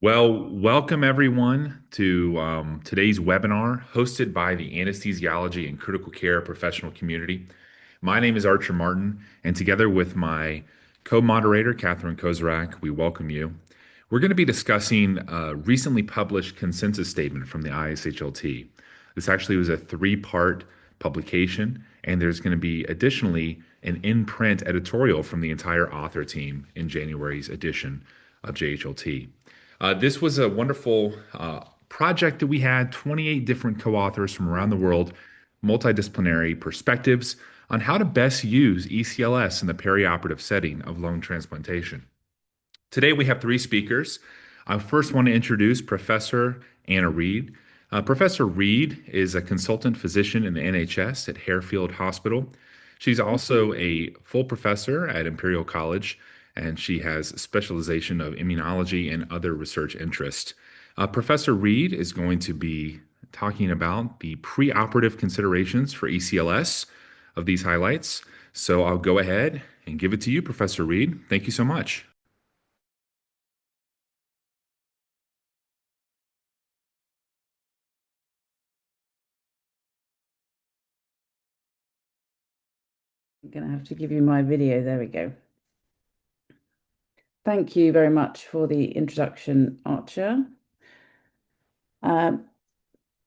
Well, welcome everyone to today's webinar hosted by the Anesthesiology and Critical Care professional community. My name is Archer Martin, and together with my co-moderator, Catherine Kozrak, we welcome you. We're going to be discussing a recently published consensus statement from the ISHLT. This actually was a three-part publication, and there's going to be additionally an in-print editorial from the entire author team in January's edition of JHLT. This was a wonderful project that we had 28 different co-authors from around the world, multidisciplinary perspectives on how to best use ECLS in the perioperative setting of lung transplantation. Today we have three speakers. I first want to introduce Professor Anna Reed. Professor Reed is a consultant physician in the NHS at Harefield Hospital. She's also a full professor at Imperial College, and she has specialization of immunology and other research interests. Professor Reed is going to be talking about the preoperative considerations for ECLS of these highlights. So I'll go ahead and give it to you, Professor Reed. Thank you so much. I'm going to have to give you my video. There we go. Thank you very much for the introduction, Archer. My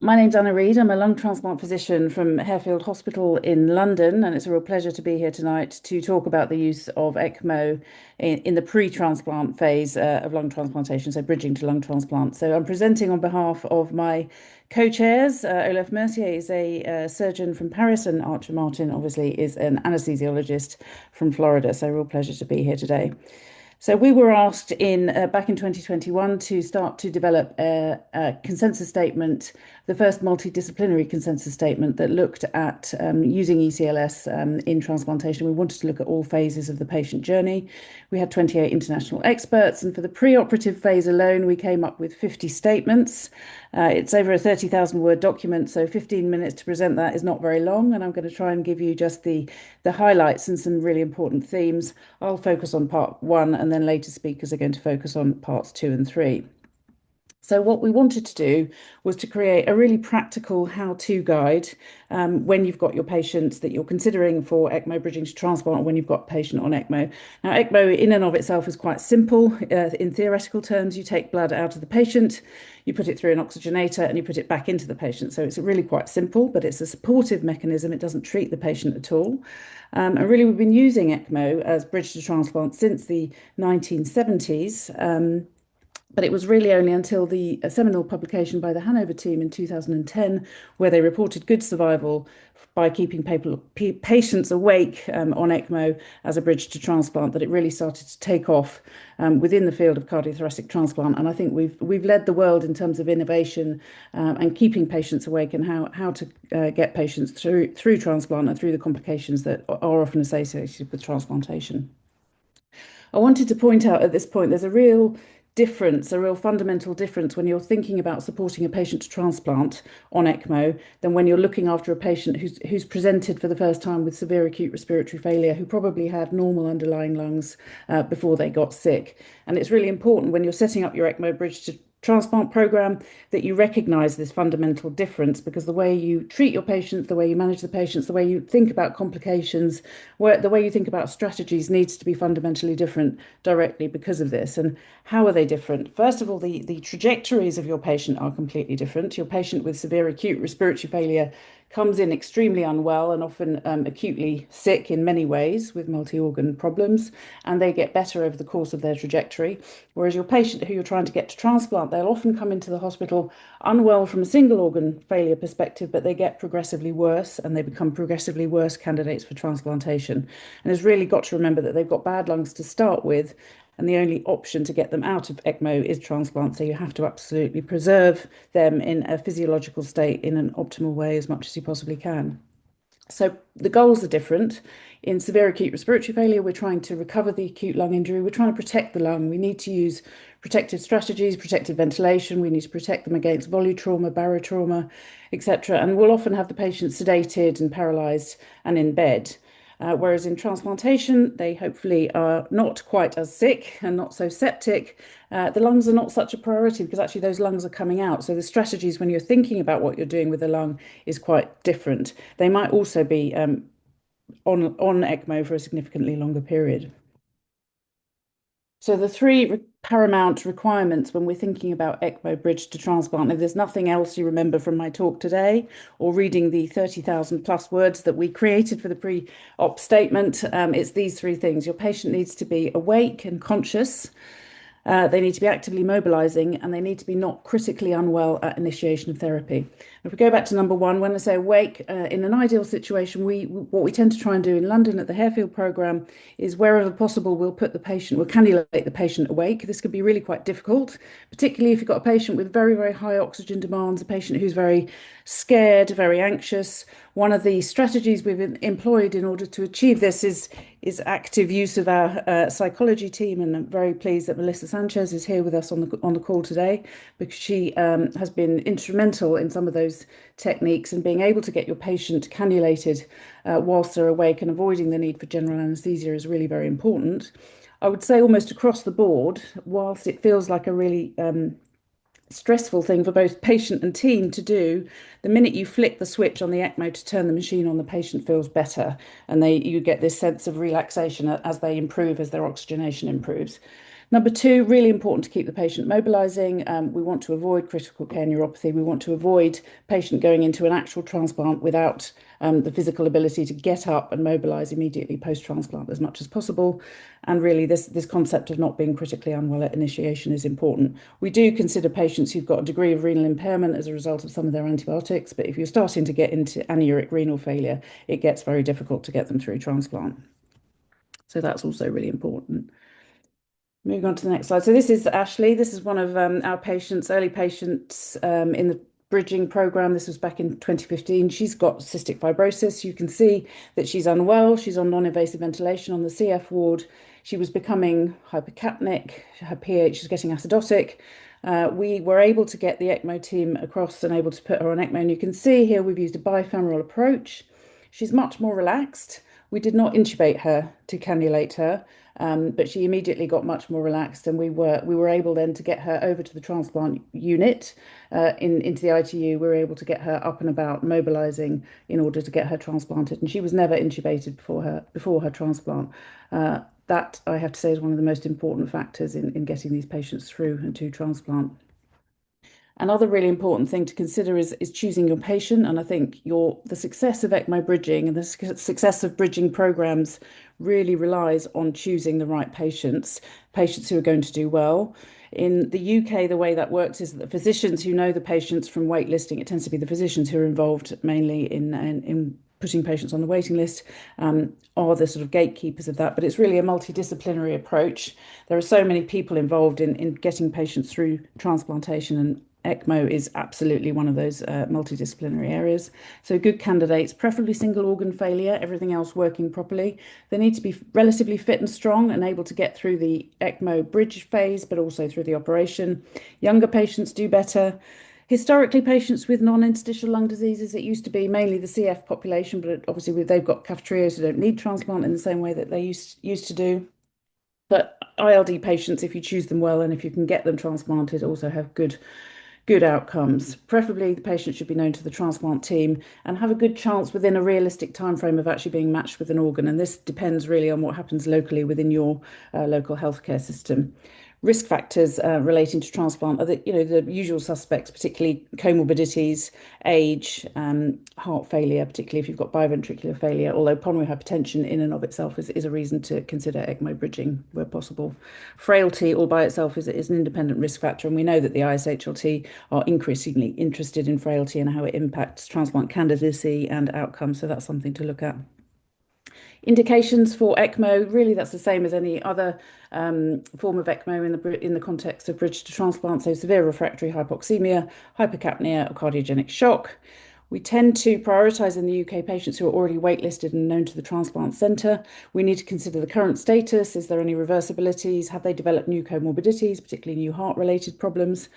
name's Anna Reed. I'm a lung transplant physician from Harefield Hospital in London, and it's a real pleasure to be here tonight to talk about the use of ECMO in the pre-transplant phase of lung transplantation, so bridging to lung transplant. So I'm presenting on behalf of my co-chairs. Olaf Mercier is a surgeon from Paris, and Archer Martin obviously is an anesthesiologist from Florida. So a real pleasure to be here today. So we were asked back in 2021 to start to develop a consensus statement, the first multidisciplinary consensus statement that looked at using ECLS in transplantation. We wanted to look at all phases of the patient journey. We had 28 international experts, and for the preoperative phase alone, we came up with 50 statements. It's over a 30,000 word document, so 15 minutes to present that is not very long, and I'm going to try and give you just the highlights and some really important themes. I'll focus on part one, and then later speakers are going to focus on parts 2 and 3. So what we wanted to do was to create a really practical how-to guide when you've got your patients that you're considering for ECMO bridging to transplant, or when you've got a patient on ECMO. Now, ECMO in and of itself is quite simple. In theoretical terms, you take blood out of the patient, you put it through an oxygenator, and you put it back into the patient. So it's really quite simple, but it's a supportive mechanism. It doesn't treat the patient at all. And really, we've been using ECMO as bridge to transplant since the 1970s. But it was really only until the seminal publication by the Hanover team in 2010, where they reported good survival by keeping patients awake on ECMO as a bridge to transplant, that it really started to take off within the field of cardiothoracic transplant. And I think we've led the world in terms of innovation and keeping patients awake, and how to get patients through transplant and through the complications that are often associated with transplantation. I wanted to point out at this point, there's a real fundamental difference when you're thinking about supporting a patient to transplant on ECMO than when you're looking after a patient who's presented for the first time with severe acute respiratory failure, who probably had normal underlying lungs before they got sick. And it's really important when you're setting up your ECMO bridge to transplant program that you recognize this fundamental difference, because the way you treat your patients, the way you manage the patients, the way you think about complications, the way you think about strategies needs to be fundamentally different directly because of this. And how are they different? First of all, the trajectories of your patient are completely different. Your patient with severe acute respiratory failure comes in extremely unwell and often acutely sick in many ways with multi-organ problems, and they get better over the course of their trajectory. Whereas your patient who you're trying to get to transplant, they'll often come into the hospital unwell from a single organ failure perspective, but they get progressively worse and they become progressively worse candidates for transplantation. And it's really got to remember that they've got bad lungs to start with, and the only option to get them out of ECMO is transplant. So you have to absolutely preserve them in a physiological state in an optimal way as much as you possibly can. So the goals are different. In severe acute respiratory failure, we're trying to recover the acute lung injury. We're trying to protect the lung. We need to use protective strategies, protective ventilation. We need to protect them against trauma, barotrauma, etc. And we'll often have the patient sedated and paralysed and in bed. Whereas in transplantation, they hopefully are not quite as sick and not so septic. The lungs are not such a priority because actually those lungs are coming out. So the strategies when you're thinking about what you're doing with the lung is quite different. They might also be on ECMO for a significantly longer period. So the three paramount requirements when we're thinking about ECMO bridge to transplant, if there's nothing else you remember from my talk today or reading the 30,000 plus words that we created for the pre-op statement, it's these three things. Your patient needs to be awake and conscious. They need to be actively mobilizing and they need to be not critically unwell at initiation of therapy. If we go back to number one, when I say awake, in an ideal situation, what we tend to try and do in London at the Harefield programme is wherever possible, we'll cannulate the patient awake. This can be really quite difficult, particularly if you've got a patient with very, very high oxygen demands, a patient who's very scared, very anxious. One of the strategies we've employed in order to achieve this is active use of our psychology team, and I'm very pleased that Melissa Sanchez is here with us on the call today because she has been instrumental in some of those techniques and being able to get your patient cannulated whilst they're awake and avoiding the need for general anaesthesia is really very important. I would say almost across the board, whilst it feels like a really stressful thing for both patient and team to do, the minute you flick the switch on the ECMO to turn the machine on, the patient feels better and you get this sense of relaxation as they improve, as their oxygenation improves. Number two, really important to keep the patient mobilizing. We want to avoid critical care neuropathy. We want to avoid patient going into an actual transplant without the physical ability to get up and mobilize immediately post-transplant as much as possible. And really, this concept of not being critically unwell at initiation is important. We do consider patients who've got a degree of renal impairment as a result of some of their antibiotics, but if you're starting to get into anuric renal failure, it gets very difficult to get them through transplant. So that's also really important. Moving on to the next slide. So this is Ashley. This is one of our patients, early patients in the bridging program. This was back in 2015. She's got cystic fibrosis. You can see that she's unwell. She's on non-invasive ventilation on the CF ward. She was becoming hypercapnic. Her pH is getting acidotic. We were able to get the ECMO team across and able to put her on ECMO. And you can see here we've used a bifemoral approach. She's much more relaxed. We did not intubate her to cannulate her. But she immediately got much more relaxed, and we were able then to get her over to the transplant unit into the ITU. We were able to get her up and about, mobilizing in order to get her transplanted, and she was never intubated before her transplant. That I have to say is one of the most important factors in getting these patients through and to transplant. Another really important thing to consider is choosing your patient. And I think the success of ECMO bridging and the success of bridging programs really relies on choosing the right patients who are going to do well. In the UK, the way that works is that the physicians who know the patients from waitlisting, it tends to be the physicians who are involved mainly in putting patients on the waiting list, are the sort of gatekeepers of that. But it's really a multidisciplinary approach. There are so many people involved in getting patients through transplantation, and ECMO is absolutely one of those multidisciplinary areas. So good candidates, preferably single organ failure, everything else working properly. They need to be relatively fit and strong and able to get through the ECMO bridge phase, but also through the operation. Younger patients do better. Historically, patients with non-interstitial lung diseases, it used to be mainly the CF population, but obviously they've got cafeteria, so don't need transplant in the same way that they used to do. But ILD patients, if you choose them well and if you can get them transplanted, also have good outcomes. Preferably, the patient should be known to the transplant team and have a good chance within a realistic time frame of actually being matched with an organ. And this depends really on what happens locally within your local healthcare system. Risk factors relating to transplant are the usual suspects, particularly comorbidities, age, heart failure, particularly if you've got biventricular failure, although pulmonary hypertension in and of itself is a reason to consider ECMO bridging where possible. Frailty all by itself is an independent risk factor, and we know that the ISHLT are increasingly interested in frailty and how it impacts transplant candidacy and outcomes, so that's something to look at. Indications for ECMO, really that's the same as any other form of ECMO in the context of bridge to transplant, so severe refractory hypoxemia, hypercapnia, or cardiogenic shock. We tend to prioritise in the UK patients who are already waitlisted and known to the transplant centre. We need to consider the current status. Is there any reversibilities? Have they developed new comorbidities, particularly new heart-related problems?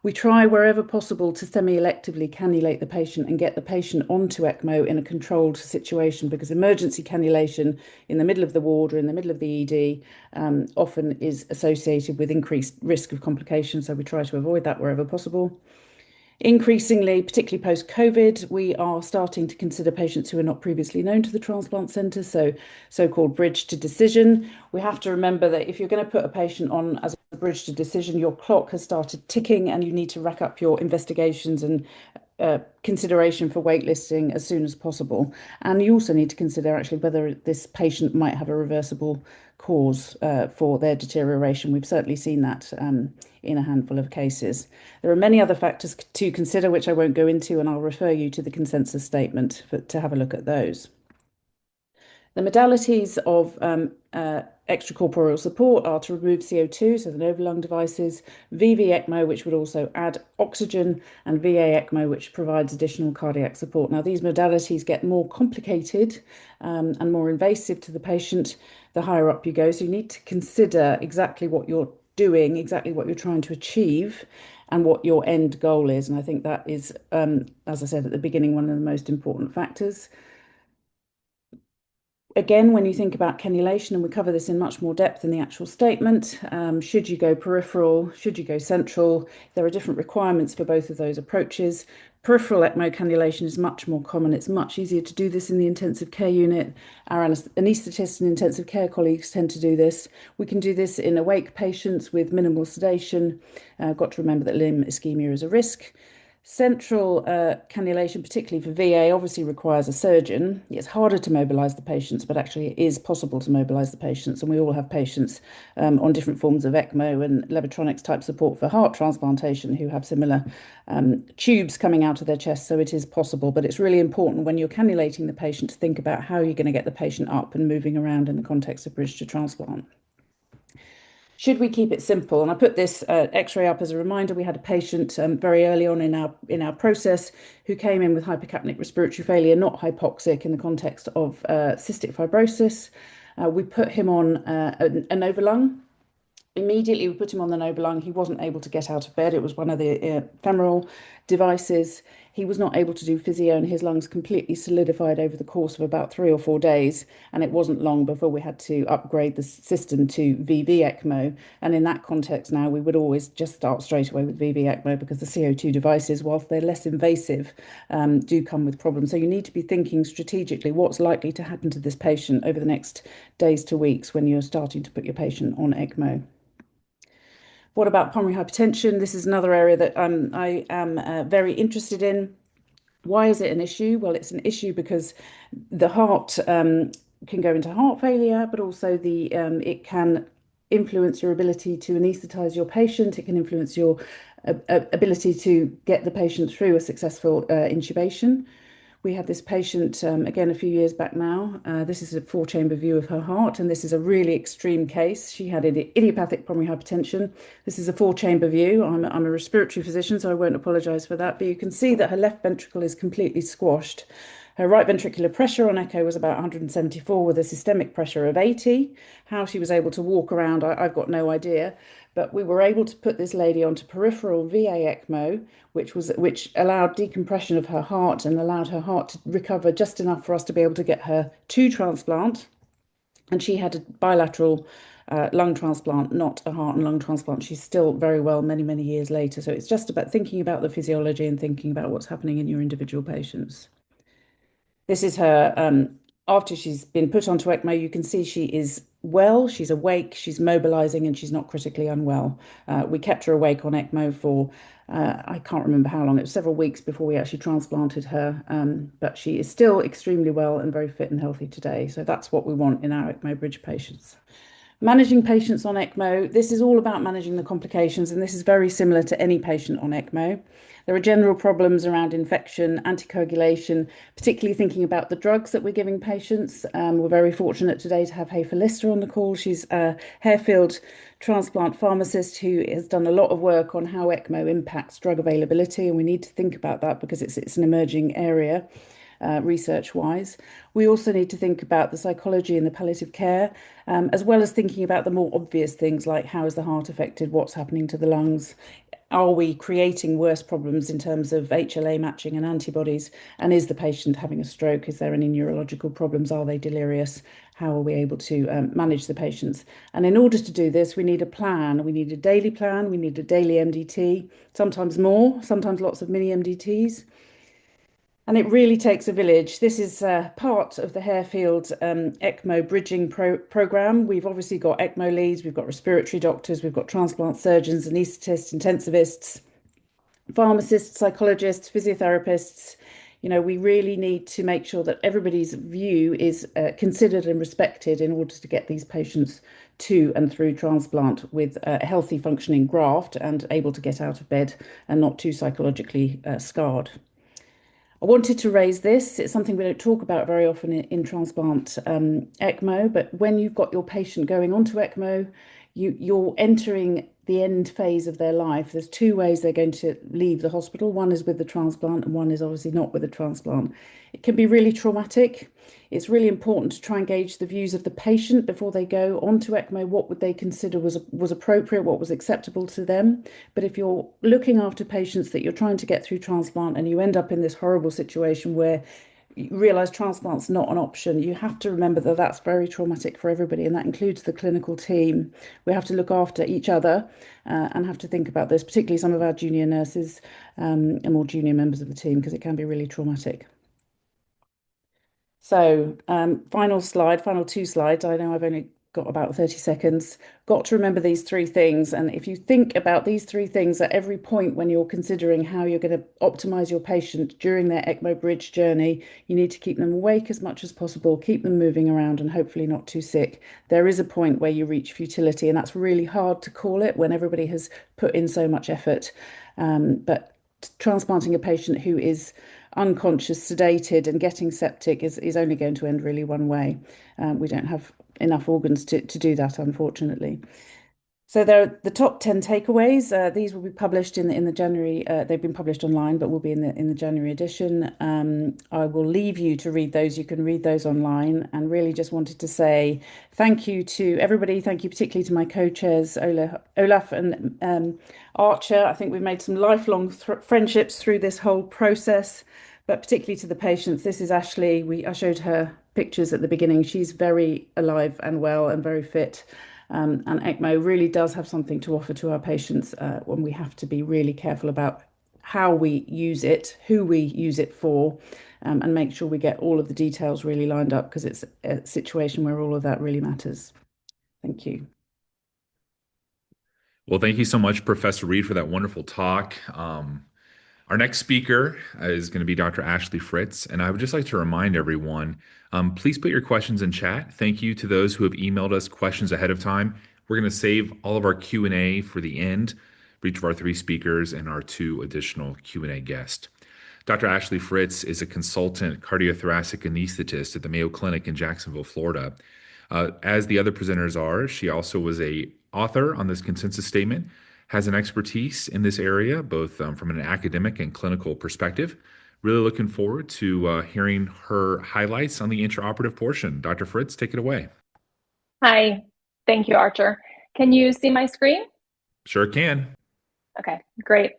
We try wherever possible to semi-electively cannulate the patient and get the patient onto ECMO in a controlled situation, because emergency cannulation in the middle of the ward or in the middle of the ED often is associated with increased risk of complications. So we try to avoid that wherever possible. Increasingly, particularly post-COVID, we are starting to consider patients who are not previously known to the transplant centre, so-called bridge to decision. We have to remember that if you're going to put a patient on as a bridge to decision, your clock has started ticking and you need to rack up your investigations and consideration for waitlisting as soon as possible. And you also need to consider actually whether this patient might have a reversible cause for their deterioration. We've certainly seen that in a handful of cases. There are many other factors to consider, which I won't go into, and I'll refer you to the consensus statement to have a look at those. The modalities of extracorporeal support are to remove CO2, so the no-lung devices, VV ECMO, which would also add oxygen, and VA ECMO, which provides additional cardiac support. Now, these modalities get more complicated and more invasive to the patient the higher up you go. So you need to consider exactly what you're doing, exactly what you're trying to achieve, and what your end goal is. And I think that is, as I said at the beginning, one of the most important factors. Again, when you think about cannulation, and we cover this in much more depth in the actual statement, should you go peripheral, should you go central? There are different requirements for both of those approaches. Peripheral ECMO cannulation is much more common. It's much easier to do this in the intensive care unit. Our anaesthetists and intensive care colleagues tend to do this. We can do this in awake patients with minimal sedation. Got to remember that limb ischemia is a risk. Central cannulation, particularly for VA, obviously requires a surgeon. It's harder to mobilise the patients, but actually it is possible to mobilise the patients. And we all have patients on different forms of ECMO and Levotronics type support for heart transplantation who have similar tubes coming out of their chest. So it is possible, but it's really important when you're cannulating the patient to think about how you're going to get the patient up and moving around in the context of bridge to transplant. Should we keep it simple? And I put this X-ray up as a reminder. We had a patient very early on in our process who came in with hypercapnic respiratory failure, not hypoxic, in the context of cystic fibrosis. We put him on an overlung. Immediately, we put him on the overlung. He wasn't able to get out of bed. It was one of the femoral devices. He was not able to do physio, and his lungs completely solidified over the course of about 3 or 4 days. And it wasn't long before we had to upgrade the system to VV ECMO. And in that context now, we would always just start straight away with VV ECMO, because the CO2 devices, whilst they're less invasive, do come with problems. So you need to be thinking strategically what's likely to happen to this patient over the next days to weeks when you're starting to put your patient on ECMO. What about pulmonary hypertension? This is another area that I am very interested in. Why is it an issue? Well, it's an issue because the heart can go into heart failure, but also it can influence your ability to anaesthetize your patient. It can influence your ability to get the patient through a successful intubation. We had this patient again a few years back now. This is a 4-chamber view of her heart, and this is a really extreme case. She had idiopathic pulmonary hypertension. This is a 4-chamber view. I'm a respiratory physician, so I won't apologise for that. But you can see that her left ventricle is completely squashed. Her right ventricular pressure on echo was about 174 with a systemic pressure of 80. How she was able to walk around, I've got no idea. But we were able to put this lady onto peripheral VA ECMO, which allowed decompression of her heart and allowed her heart to recover just enough for us to be able to get her to transplant. And she had a bilateral lung transplant, not a heart and lung transplant. She's still very well many, many years later. So it's just about thinking about the physiology and thinking about what's happening in your individual patients. This is her after she's been put onto ECMO. You can see she is well, she's awake, she's mobilizing, and she's not critically unwell. We kept her awake on ECMO for, I can't remember how long, it was several weeks before we actually transplanted her, but she is still extremely well and very fit and healthy today. So that's what we want in our ECMO bridge patients. Managing patients on ECMO, this is all about managing the complications, and this is very similar to any patient on ECMO. There are general problems around infection, anticoagulation, particularly thinking about the drugs that we're giving patients. We're very fortunate today to have Hafer Lister on the call. She's a Harefield transplant pharmacist who has done a lot of work on how ECMO impacts drug availability, and we need to think about that because it's an emerging area. Research wise. We also need to think about the psychology and the palliative care, as well as thinking about the more obvious things like how is the heart affected, what's happening to the lungs, are we creating worse problems in terms of HLA matching and antibodies, and is the patient having a stroke? Is there any neurological problems? Are they delirious? How are we able to manage the patients? And in order to do this, we need a plan. We need a daily plan. We need a daily MDT, sometimes more, sometimes lots of mini MDTs. And it really takes a village. This is part of the Harefield ECMO bridging program. We've obviously got ECMO leads, we've got respiratory doctors, we've got transplant surgeons, anaesthetists, intensivists, pharmacists, psychologists, physiotherapists. You know, we really need to make sure that everybody's view is considered and respected in order to get these patients to and through transplant with a healthy functioning graft and able to get out of bed and not too psychologically scarred. I wanted to raise this. It's something we don't talk about very often in transplant ECMO, but when you've got your patient going onto ECMO, you're entering the end phase of their life. There's two ways they're going to leave the hospital. One is with the transplant, and one is obviously not with the transplant. It can be really traumatic. It's really important to try and gauge the views of the patient before they go onto ECMO. What would they consider was appropriate, what was acceptable to them? But if you're looking after patients that you're trying to get through transplant and you end up in this horrible situation where you realize transplant's not an option, you have to remember that that's very traumatic for everybody, and that includes the clinical team. We have to look after each other and have to think about this, particularly some of our junior nurses and more junior members of the team, because it can be really traumatic. So, final slide, final two slides. I know I've only got about 30 seconds. Got to remember these three things. And if you think about these three things at every point when you're considering how you're going to optimize your patient during their ECMO bridge journey, you need to keep them awake as much as possible, keep them moving around and hopefully not too sick. There is a point where you reach futility, and that's really hard to call it when everybody has put in so much effort. But transplanting a patient who is unconscious, sedated, and getting septic is only going to end really one way. We don't have enough organs to do that, unfortunately. So there are the top 10 takeaways. These will be published in the January. They've been published online, but will be in the January edition. I will leave you to read those. You can read those online. And really just wanted to say thank you to everybody. Thank you particularly to my co-chairs, Olaf and Archer. I think we've made some lifelong friendships through this whole process, but particularly to the patients. This is Ashley. I showed her pictures at the beginning. She's very alive and well and very fit. And ECMO really does have something to offer to our patients when we have to be really careful about how we use it, who we use it for, and make sure we get all of the details really lined up, because it's a situation where all of that really matters. Thank you. Well, thank you so much, Professor Reed, for that wonderful talk. Our next speaker is going to be Dr. Ashley Fritz, and I would just like to remind everyone, please put your questions in chat. Thank you to those who have emailed us questions ahead of time. We're going to save all of our Q&A for the end for each of our three speakers and our two additional Q&A guests. Dr. Ashley Fritz is a consultant cardiothoracic anesthetist at the Mayo Clinic in Jacksonville, Florida. As the other presenters are, she also was an author on this consensus statement, has an expertise in this area, both from an academic and clinical perspective. Really looking forward to hearing her highlights on the intraoperative portion. Dr. Fritz, take it away. Hi, thank you, Archer. Can you see my screen? Sure can. Okay, great.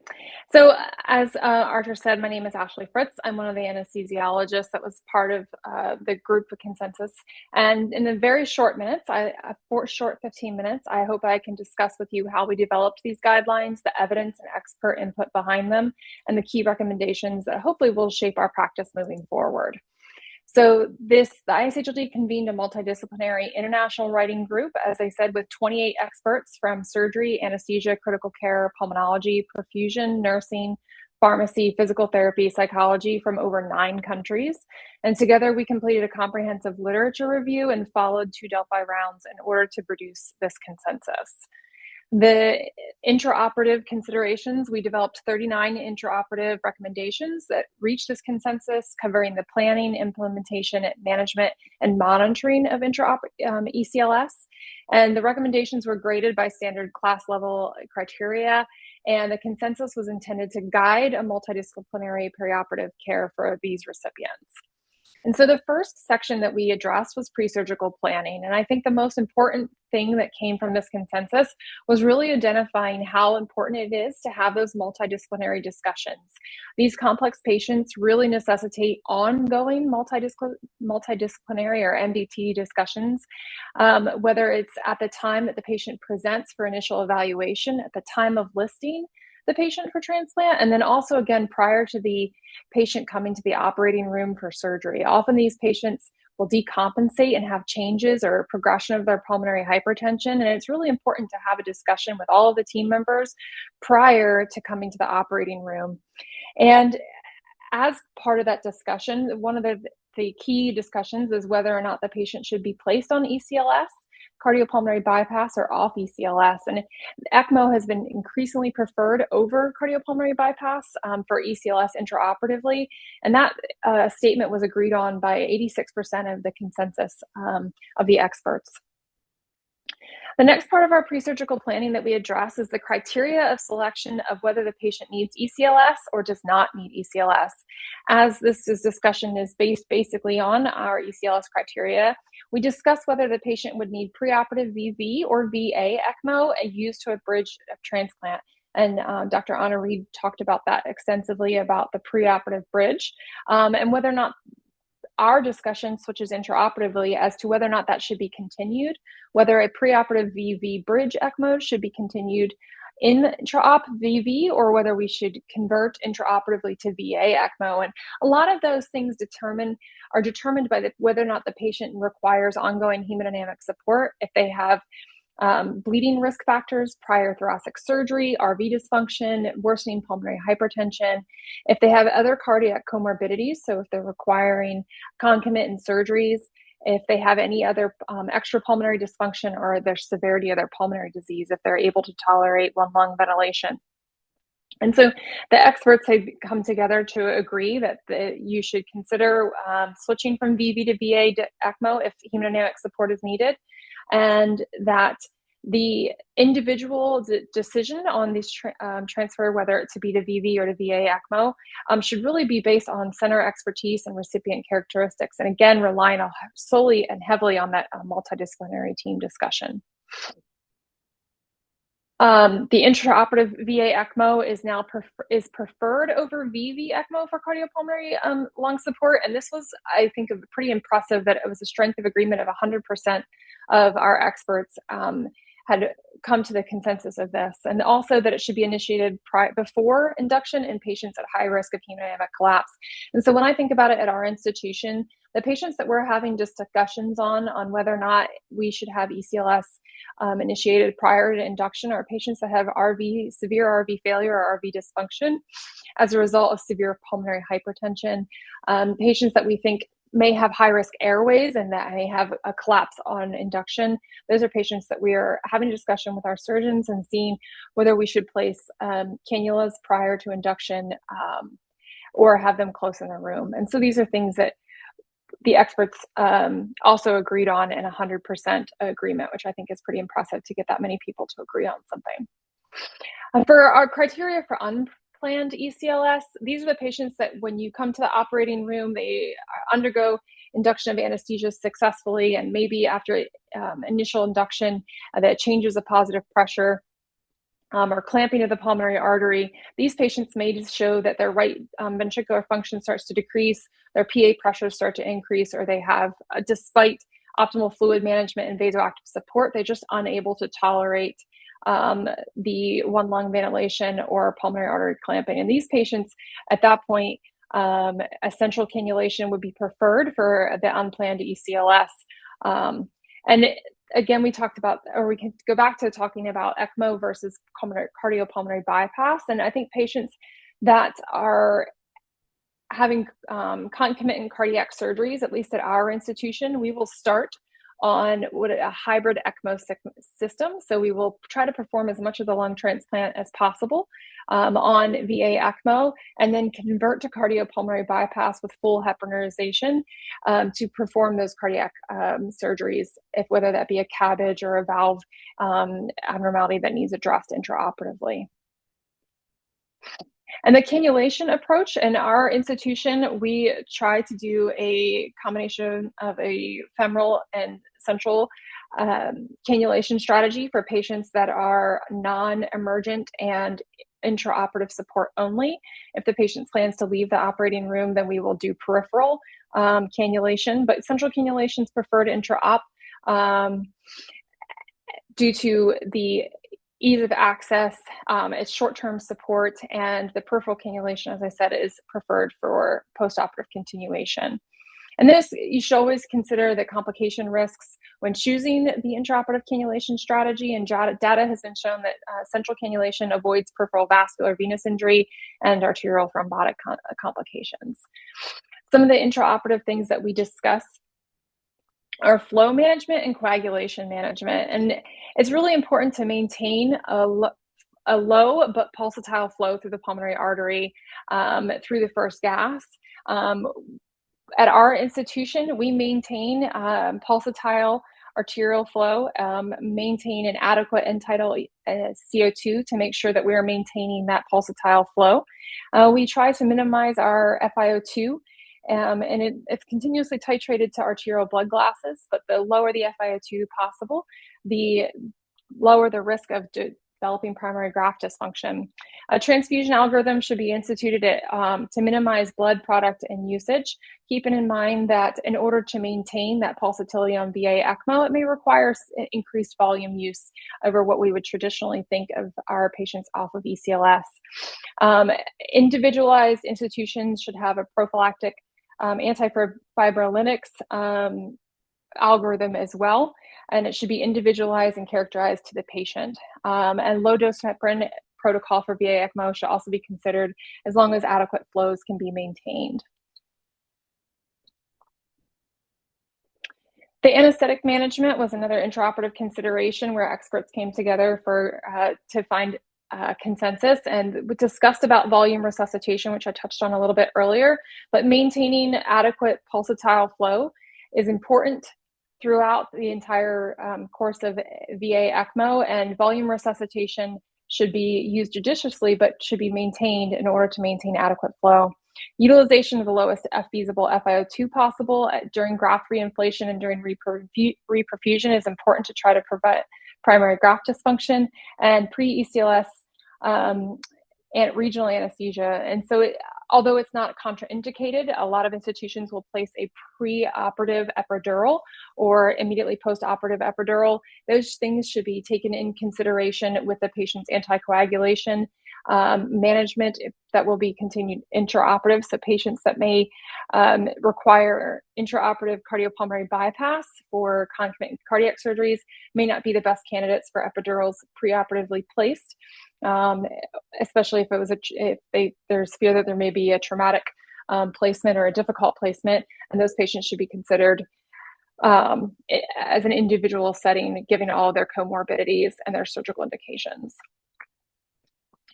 So as Archer said, my name is Ashley Fritz. I'm one of the anesthesiologists that was part of the group of consensus. And in the very short minutes, short 15 minutes, I hope I can discuss with you how we developed these guidelines, the evidence and expert input behind them, and the key recommendations that hopefully will shape our practice moving forward. So the ISHLT convened a multidisciplinary international writing group, as I said, with 28 experts from surgery, anesthesia, critical care, pulmonology, perfusion, nursing, pharmacy, physical therapy, psychology from over 9 countries. And together we completed a comprehensive literature review and followed 2 Delphi rounds in order to produce this consensus. The intraoperative considerations, we developed 39 intraoperative recommendations that reached this consensus, covering the planning, implementation, management, and monitoring of ECLS. And the recommendations were graded by standard class level criteria, and the consensus was intended to guide a multidisciplinary perioperative care for these recipients. And so the first section that we addressed was pre-surgical planning. And I think the most important thing that came from this consensus was really identifying how important it is to have those multidisciplinary discussions. These complex patients really necessitate ongoing multidisciplinary or MDT discussions, whether it's at the time that the patient presents for initial evaluation, at the time of listing the patient for transplant, and then also again prior to the patient coming to the operating room for surgery. Often these patients will decompensate and have changes or progression of their pulmonary hypertension, and it's really important to have a discussion with all of the team members prior to coming to the operating room. And as part of that discussion, one of the key discussions is whether or not the patient should be placed on ECLS, cardiopulmonary bypass, or off ECLS. And ECMO has been increasingly preferred over cardiopulmonary bypass for ECLS intraoperatively. And that statement was agreed on by 86% of the consensus of the experts. The next part of our pre-surgical planning that we address is the criteria of selection of whether the patient needs ECLS or does not need ECLS. As this discussion is based basically on our ECLS criteria, we discuss whether the patient would need preoperative VV or VA ECMO used to a bridge of transplant. And Dr. Anna Reed talked about that extensively, about the preoperative bridge, and whether or not our discussion switches intraoperatively as to whether or not that should be continued, whether a preoperative VV bridge ECMO should be continued in intraop VV, or whether we should convert intraoperatively to VA ECMO. And a lot of those things are determined by whether or not the patient requires ongoing hemodynamic support, if they have bleeding risk factors, prior thoracic surgery, RV dysfunction, worsening pulmonary hypertension, if they have other cardiac comorbidities, so if they're requiring concomitant surgeries, if they have any other extrapulmonary dysfunction or their severity of their pulmonary disease, if they're able to tolerate one lung ventilation. And so the experts have come together to agree that you should consider switching from VV to VA to ECMO if hemodynamic support is needed, and that the individual decision on this transfer, whether it to be to VV or to VA ECMO, should really be based on center expertise and recipient characteristics, and again, relying solely and heavily on that multidisciplinary team discussion. The intraoperative VA ECMO is now preferred over VV ECMO for cardiopulmonary lung support. And this was, I think, pretty impressive that it was a strength of agreement of 100% of our experts had come to the consensus of this. And also that it should be initiated before induction in patients at high risk of hemodynamic collapse. And so when I think about it at our institution, the patients that we're having discussions on whether or not we should have ECLS initiated prior to induction are patients that have severe RV failure or RV dysfunction as a result of severe pulmonary hypertension, patients that we think may have high-risk airways and that may have a collapse on induction. Those are patients that we are having a discussion with our surgeons and seeing whether we should place cannulas prior to induction or have them close in the room. And so these are things that the experts also agreed on in 100% agreement, which I think is pretty impressive to get that many people to agree on something. For our criteria for unplanned ECLS, these are the patients that when you come to the operating room, they undergo induction of anesthesia successfully, and maybe after initial induction, that changes a positive pressure or clamping of the pulmonary artery. These patients may just show that their right ventricular function starts to decrease, their PA pressures start to increase, or they have, despite optimal fluid management and vasoactive support, they're just unable to tolerate the one lung ventilation or pulmonary artery clamping. And these patients, at that point, a central cannulation would be preferred for the unplanned ECLS. Again, we talked about, or we can go back to talking about ECMO versus cardiopulmonary bypass. And I think patients that are having concomitant cardiac surgeries, at least at our institution, we will start on a hybrid ECMO system. So we will try to perform as much of the lung transplant as possible on VA ECMO, and then convert to cardiopulmonary bypass with full heparinization to perform those cardiac surgeries, whether that be a CABG or a valve abnormality that needs addressed intraoperatively. And the cannulation approach in our institution, we try to do a combination of a femoral and central cannulation strategy for patients that are non-emergent and intraoperative support only. If the patient plans to leave the operating room, then we will do peripheral cannulation, but central cannulation is preferred intra-op due to the ease of access, it's short-term support, and the peripheral cannulation, as I said, is preferred for postoperative continuation. And this, you should always consider the complication risks when choosing the intraoperative cannulation strategy, and data has been shown that central cannulation avoids peripheral vascular venous injury and arterial thrombotic complications. Some of the intraoperative things that we discuss are flow management and coagulation management. And it's really important to maintain a low but pulsatile flow through the pulmonary artery through the first gas. At our institution, we maintain pulsatile arterial flow, maintain an adequate end-tidal CO2 to make sure that we are maintaining that pulsatile flow. We try to minimize our FiO2, and it's continuously titrated to arterial blood glasses, but the lower the FiO2 possible, the lower the risk of developing primary graft dysfunction. A transfusion algorithm should be instituted to minimize blood product and usage, keeping in mind that in order to maintain that pulsatility on VA ECMO, it may require increased volume use over what we would traditionally think of our patients off of ECLS. Individualized institutions should have a prophylactic antifibrinolytics algorithm as well, and it should be individualized and characterized to the patient. And low-dose heparin protocol for VA ECMO should also be considered as long as adequate flows can be maintained. The anesthetic management was another intraoperative consideration where experts came together to find consensus, and we discussed about volume resuscitation, which I touched on a little bit earlier, but maintaining adequate pulsatile flow is important throughout the entire course of VA ECMO, and volume resuscitation should be used judiciously, but should be maintained in order to maintain adequate flow. Utilization of the lowest feasible FiO2 possible during graft reinflation and during reperfusion is important to try to prevent primary graft dysfunction, and pre-ECLS and regional anesthesia. And so although it's not contraindicated, a lot of institutions will place a preoperative epidural or immediately postoperative epidural. Those things should be taken in consideration with the patient's anticoagulation management that will be continued intraoperative. So patients that may require intraoperative cardiopulmonary bypass for concomitant cardiac surgeries may not be the best candidates for epidurals preoperatively placed, especially if there's fear that there may be a traumatic placement or a difficult placement, and those patients should be considered as an individual setting, given all their comorbidities and their surgical indications.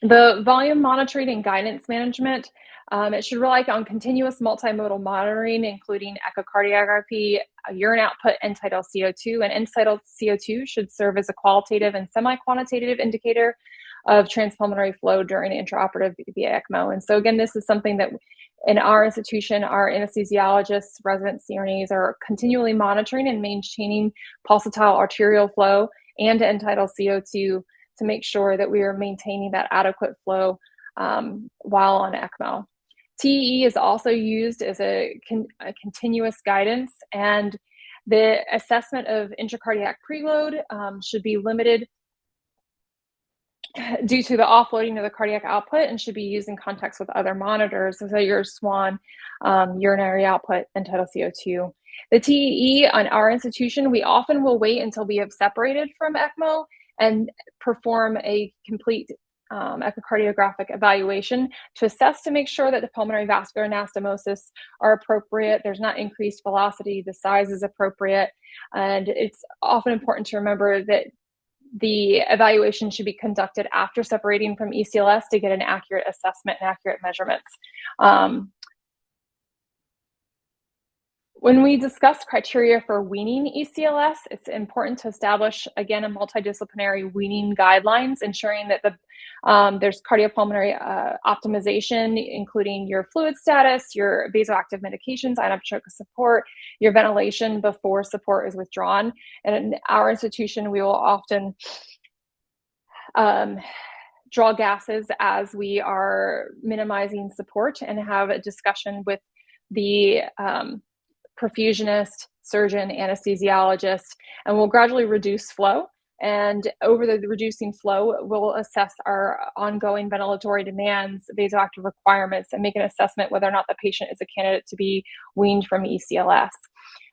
The volume monitoring and guidance management, it should rely on continuous multimodal monitoring, including echocardiography, urine output, end-tidal CO2, and end-tidal CO2 should serve as a qualitative and semi-quantitative indicator of transpulmonary flow during intraoperative VA ECMO. And so again, this is something that in our institution, our anesthesiologists, resident CRNAs are continually monitoring and maintaining pulsatile arterial flow and end-tidal CO2 to make sure that we are maintaining that adequate flow while on ECMO. TEE is also used as a continuous guidance, and the assessment of intracardiac preload should be limited due to the offloading of the cardiac output and should be used in context with other monitors, so your SWAN, urinary output, and end-tidal CO2. The TEE on our institution, we often will wait until we have separated from ECMO and perform a complete echocardiographic evaluation to assess to make sure that the pulmonary vascular anastomosis are appropriate. There's not increased velocity, the size is appropriate. And it's often important to remember that the evaluation should be conducted after separating from ECLS to get an accurate assessment and accurate measurements. When we discuss criteria for weaning ECLS, it's important to establish, again, a multidisciplinary weaning guidelines, ensuring that there's cardiopulmonary optimization, including your fluid status, your vasoactive medications, inotropic support, your ventilation before support is withdrawn. And in our institution, we will often draw gases as we are minimizing support and have a discussion with the perfusionist, surgeon, anesthesiologist, and we'll gradually reduce flow. And over the reducing flow, we'll assess our ongoing ventilatory demands, vasoactive requirements, and make an assessment whether or not the patient is a candidate to be weaned from ECLS.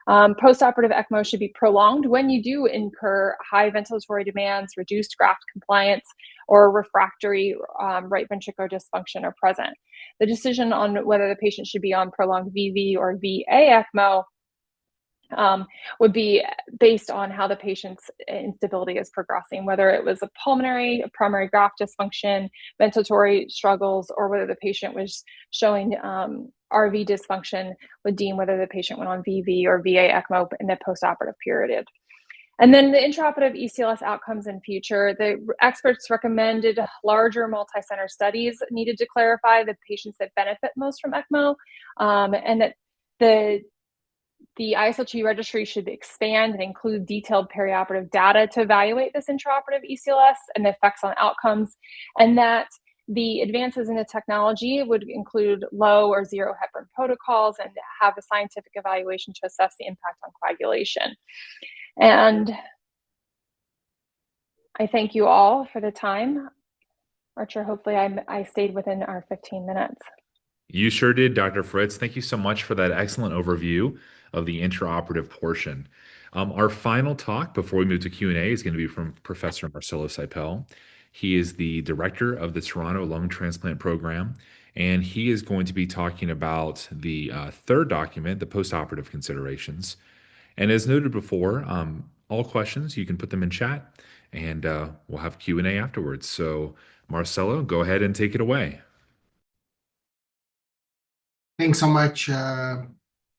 Postoperative ECMO should be prolonged when you do incur high ventilatory demands, reduced graft compliance, or refractory right ventricular dysfunction are present. The decision on whether the patient should be on prolonged VV or VA ECMO would be based on how the patient's instability is progressing, whether it was a primary graft dysfunction, ventilatory struggles, or whether the patient was showing RV dysfunction would deem whether the patient went on VV or VA ECMO in the postoperative period. And then the intraoperative ECLS outcomes in future, the experts recommended larger multi-center studies needed to clarify the patients that benefit most from ECMO, and that the ISHLT registry should expand and include detailed perioperative data to evaluate this intraoperative ECLS and the effects on outcomes, and that the advances in the technology would include low or zero heparin protocols and have a scientific evaluation to assess the impact on coagulation. And I thank you all for the time. Archer, hopefully I stayed within our 15 minutes. You sure did, Dr. Fritz. Thank you so much for that excellent overview of the intraoperative portion. Our final talk before we move to Q&A is going to be from Professor Marcelo Seipel. He is the director of the Toronto Lung Transplant Program, and he is going to be talking about the third document, the postoperative considerations. And as noted before, all questions, you can put them in chat, and we'll have Q&A afterwards. So Marcelo, go ahead and take it away. Thanks so much,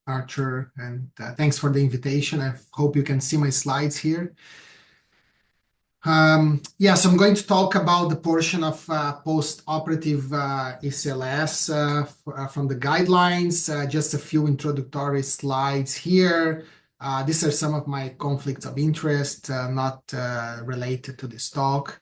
Archer, and thanks for the invitation. I hope you can see my slides here. Yes, I'm going to talk about the portion of post-operative ECLS from the guidelines. Just a few introductory slides here. These are some of my conflicts of interest, not related to this talk.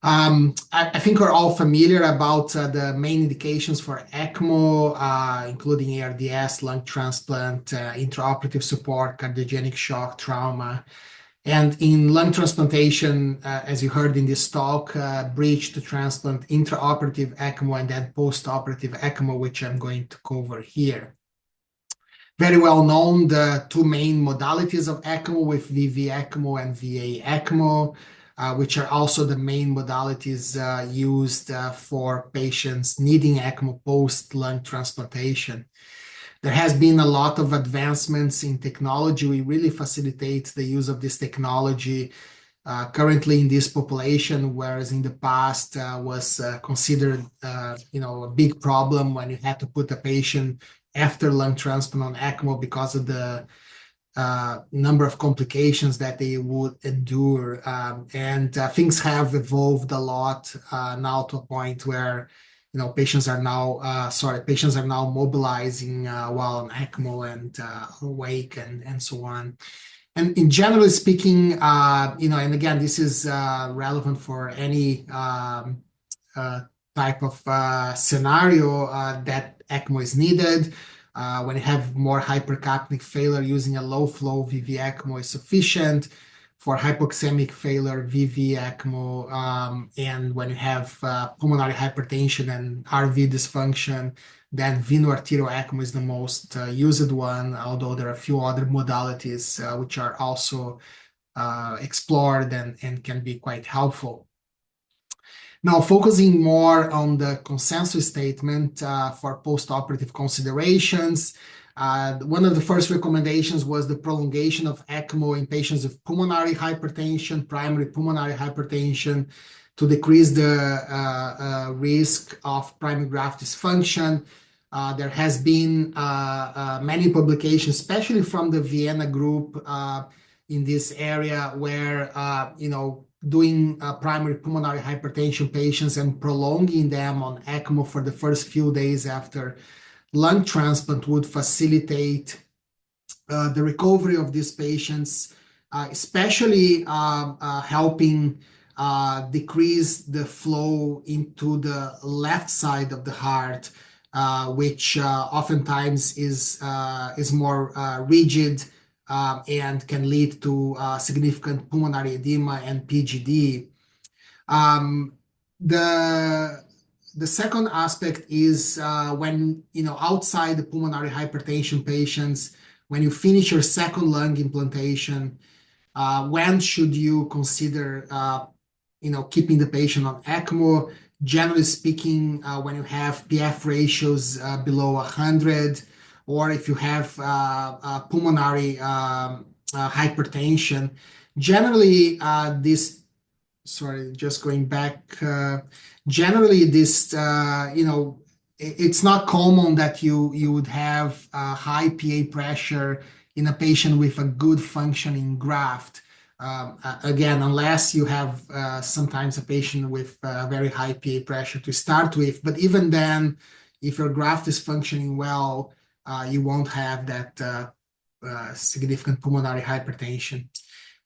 I think we're all familiar about the main indications for ECMO, including ARDS, lung transplant, intraoperative support, cardiogenic shock, trauma. And in lung transplantation, as you heard in this talk, bridge to transplant, intraoperative ECMO, and then postoperative ECMO, which I'm going to cover here. Very well known, the two main modalities of ECMO with VV ECMO and VA ECMO, which are also the main modalities used for patients needing ECMO post-lung transplantation. There has been a lot of advancements in technology. We really facilitate the use of this technology currently in this population, whereas in the past was considered a big problem when you had to put a patient after lung transplant on ECMO because of the number of complications that they would endure. And things have evolved a lot now to a point where patients are now mobilizing while on ECMO and awake and so on. And in generally speaking, and again, this is relevant for any type of scenario that ECMO is needed. When you have more hypercapnic failure, using a low flow VV ECMO is sufficient. For hypoxemic failure, VV ECMO, and when you have pulmonary hypertension and RV dysfunction, then veno-arterial ECMO is the most used one, although there are a few other modalities which are also explored and can be quite helpful. Now, focusing more on the consensus statement for postoperative considerations, one of the first recommendations was the prolongation of ECMO in patients with pulmonary hypertension, primary pulmonary hypertension, to decrease the risk of primary graft dysfunction. There has been many publications, especially from the Vienna group in this area, where doing primary pulmonary hypertension patients and prolonging them on ECMO for the first few days after lung transplant would facilitate the recovery of these patients, especially helping decrease the flow into the left side of the heart, which oftentimes is more rigid and can lead to significant pulmonary edema and PGD. The second aspect is when, outside the pulmonary hypertension patients, when you finish your second lung implantation, when should you consider, keeping the patient on ECMO? Generally speaking, when you have PF ratios below 100, or if you have pulmonary hypertension, generally just going back. Generally, it's not common that you would have high PA pressure in a patient with a good functioning graft. Again, unless you have sometimes a patient with very high PA pressure to start with. But even then, if your graft is functioning well, you won't have that significant pulmonary hypertension.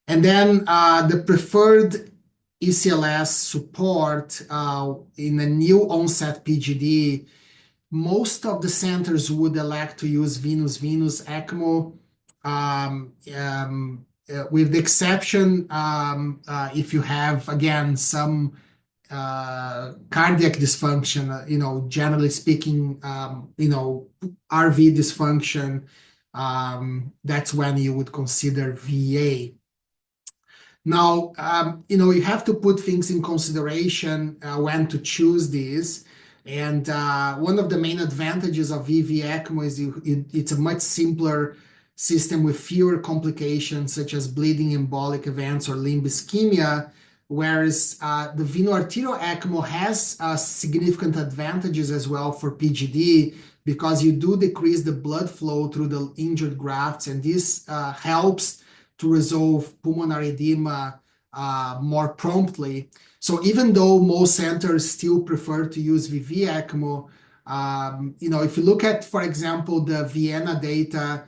And then the preferred ECLS support in a new onset PGD, most of the centers would elect to use venous ECMO, with the exception if you have, again, some cardiac dysfunction, generally speaking, RV dysfunction, that's when you would consider VA. Now, you have to put things in consideration when to choose these. And one of the main advantages of VV ECMO is it's a much simpler system with fewer complications, such as bleeding, embolic events, or limb ischemia, whereas the veno-arterial ECMO has significant advantages as well for PGD, because you do decrease the blood flow through the injured grafts, and this helps to resolve pulmonary edema more promptly. So even though most centers still prefer to use VV ECMO, if you look at, for example, the Vienna data,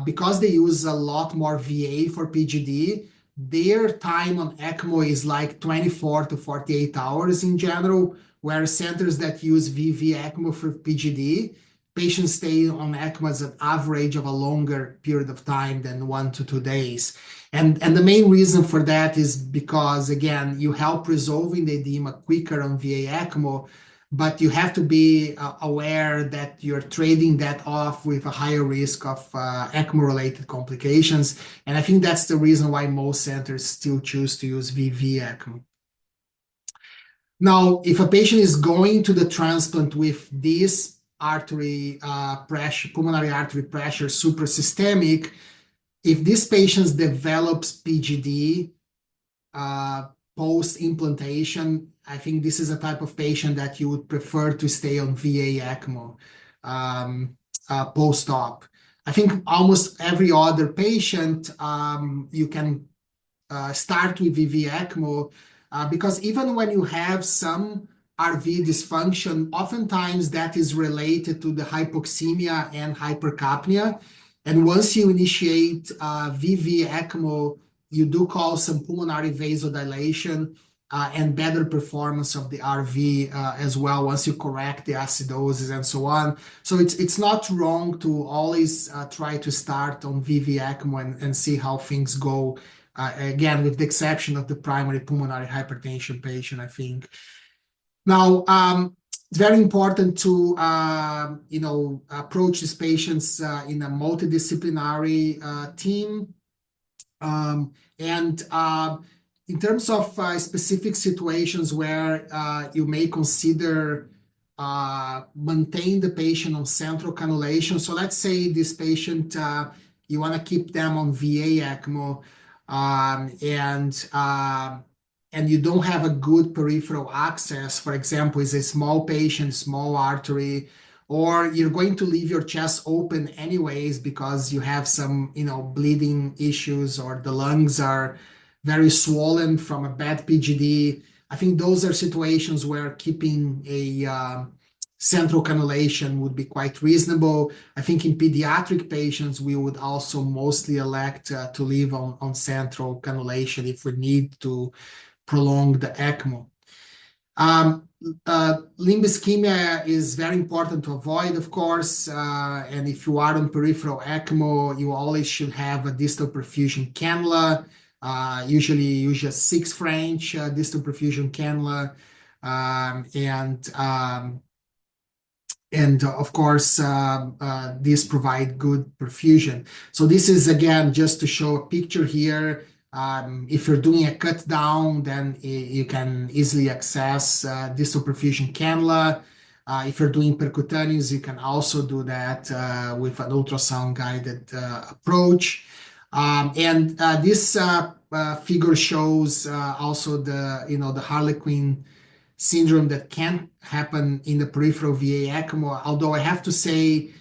because they use a lot more VA for PGD, their time on ECMO is like 24 to 48 hours in general, whereas centers that use VV ECMO for PGD, patients stay on ECMO as an average of a longer period of time than 1 to 2 days. And the main reason for that is because, again, you help resolving the edema quicker on VA ECMO, but you have to be aware that you're trading that off with a higher risk of ECMO-related complications. And I think that's the reason why most centers still choose to use VV ECMO. Now, if a patient is going to the transplant with this artery pressure, pulmonary artery pressure, suprasystemic, if this patient develops PGD post-implantation, I think this is a type of patient that you would prefer to stay on VA ECMO post-op. I think almost every other patient you can start with VV ECMO because even when you have some RV dysfunction, oftentimes that is related to the hypoxemia and hypercapnia. And once you initiate VV ECMO, you do cause some pulmonary vasodilation and better performance of the RV as well, once you correct the acidosis and so on. So it's not wrong to always try to start on VV ECMO and see how things go, again, with the exception of the primary pulmonary hypertension patient, I think. Now, it's very important to approach these patients in a multidisciplinary team. In terms of specific situations where you may consider maintain the patient on central cannulation. So let's say this patient, you want to keep them on VA ECMO, and you don't have a good peripheral access. For example, it's a small patient, small artery, or you're going to leave your chest open anyways because you have some, bleeding issues, or the lungs are very swollen from a bad PGD. I think those are situations where keeping a central cannulation would be quite reasonable. I think in pediatric patients, we would also mostly elect to leave on central cannulation if we need to prolong the ECMO. Limb ischemia is very important to avoid, of course, and if you are on peripheral ECMO, you always should have a distal perfusion cannula. Usually use a 6 French distal perfusion cannula, and of course, these provide good perfusion. So this is, again, just to show a picture here. If you're doing a cut down, then you can easily access distal perfusion cannula. If you're doing percutaneous, you can also do that with an ultrasound-guided approach. And this figure shows also the Harlequin syndrome that can happen in the peripheral VA ECMO. Although I have to say,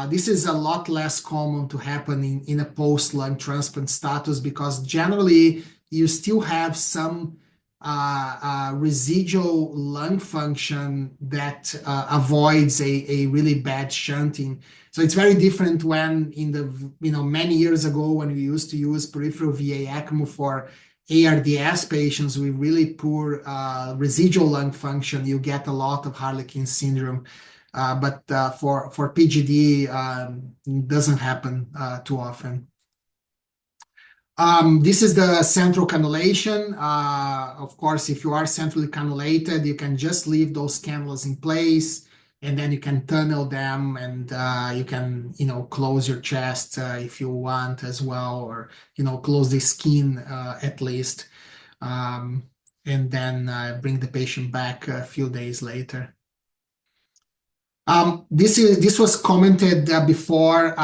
this is a lot less common to happen in a post-lung transplant status, because generally you still have some residual lung function that avoids a really bad shunting. So it's very different when many years ago, when we used to use peripheral VA ECMO for ARDS patients with really poor residual lung function, you get a lot of Harlequin syndrome. But for PGD, it doesn't happen too often. This is the central cannulation. Of course, if you are centrally cannulated, you can just leave those cannulas in place, and then you can tunnel them, and you can, close your chest if you want as well, or, close the skin at least, and then bring the patient back a few days later. This was commented before